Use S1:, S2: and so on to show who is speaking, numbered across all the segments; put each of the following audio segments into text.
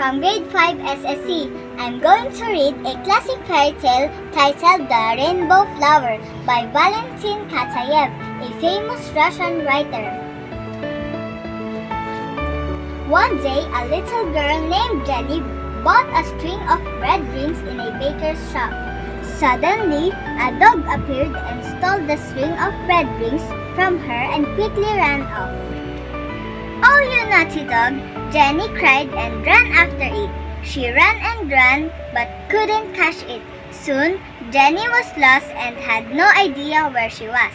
S1: from grade 5 SSC. I'm going to read a classic fairy tale titled The Rainbow Flower by Valentin Katayev, a famous Russian writer. One day, a little girl named Jenny bought a string of bread rings in a baker's shop. Suddenly, a dog appeared and stole the string of bread rings from her and quickly ran off. "Oh, you naughty dog!" Jenny cried and ran after it. She ran and ran but couldn't catch it. Soon, Jenny was lost and had no idea where she was.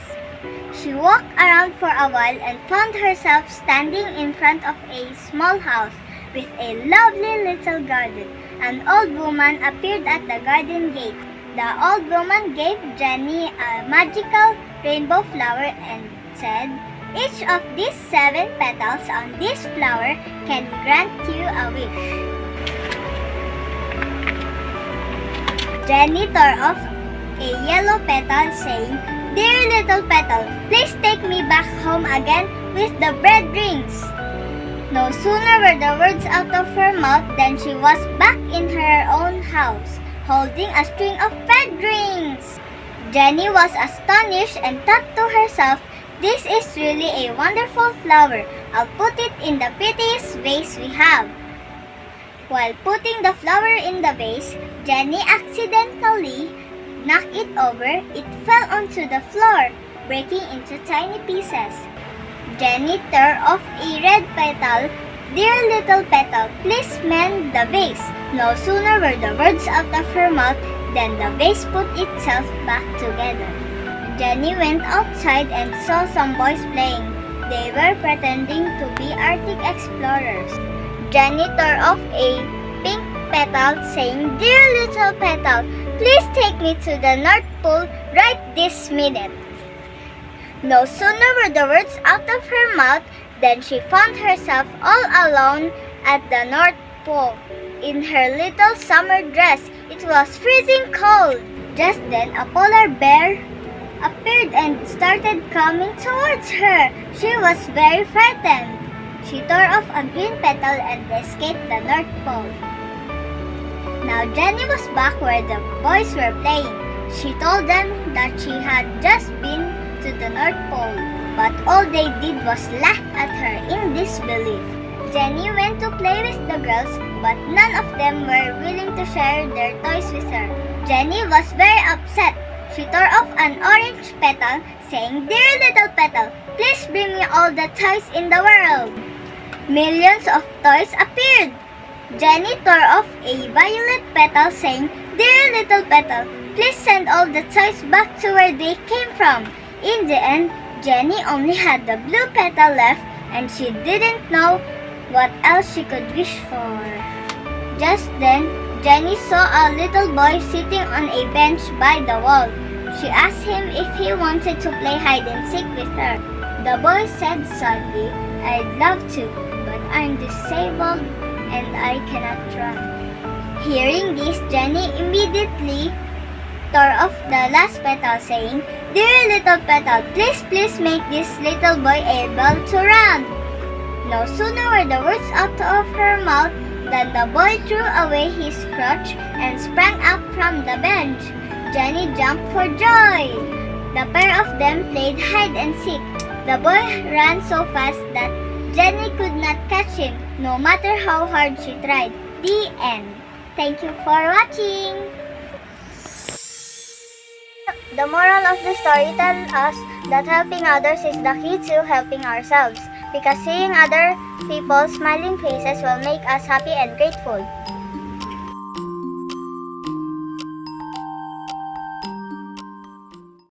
S1: She walked around for a while and found herself standing in front of a small house with a lovely little garden. An old woman appeared at the garden gate. The old woman gave Jenny a magical rainbow flower and said, "Each of these 7 petals on this flower can grant you a wish." Jenny tore off a yellow petal saying, "Dear little petal, please take me back home again with the bread rings." No sooner were the words out of her mouth than she was back in her own house, holding a string of bread rings. Jenny was astonished and thought to herself, "This is really a wonderful flower. I'll put it in the prettiest vase we have." While putting the flower in the vase, Jenny accidentally knocked it over. It fell onto the floor, breaking into tiny pieces. Jenny tore off a red petal. "Dear little petal, please mend the vase." No sooner were the words out of her mouth than the vase put itself back together. Jenny went outside and saw some boys playing. They were pretending to be Arctic explorers. Jenny tore off a pink petal saying, "Dear little petal, please take me to the North Pole right this minute." No sooner were the words out of her mouth than she found herself all alone at the North Pole. In her little summer dress, it was freezing cold. Just then, a polar bear appeared and started coming towards her. She was very frightened. She tore off a green petal and escaped the North Pole. Now Jenny was back where the boys were playing. She told them that she had just been to the North Pole, but all they did was laugh at her in disbelief. Jenny went to play with the girls, but none of them were willing to share their toys with her. Jenny was very upset. She tore off an orange petal, saying, "Dear little petal, please bring me all the toys in the world." Millions of toys appeared. Jenny tore off a violet petal, saying, "Dear little petal, please send all the toys back to where they came from." In the end, Jenny only had the blue petal left, and she didn't know what else she could wish for. Just then, Jenny saw a little boy sitting on a bench by the wall. She asked him if he wanted to play hide and seek with her. The boy said sadly, "I'd love to, but I'm disabled and I cannot run." Hearing this, Jenny immediately tore off the last petal, saying, "Dear little petal, please make this little boy able to run." No sooner were the words out of her mouth than the boy threw away his crutch and sprang up from the bench. Jenny jumped for joy. The pair of them played hide and seek. The boy ran so fast that Jenny could not catch him, no matter how hard she tried. The end. Thank you for watching. The moral of the story tells us that helping others is the key to helping ourselves, because seeing other people's smiling faces will make us happy and grateful.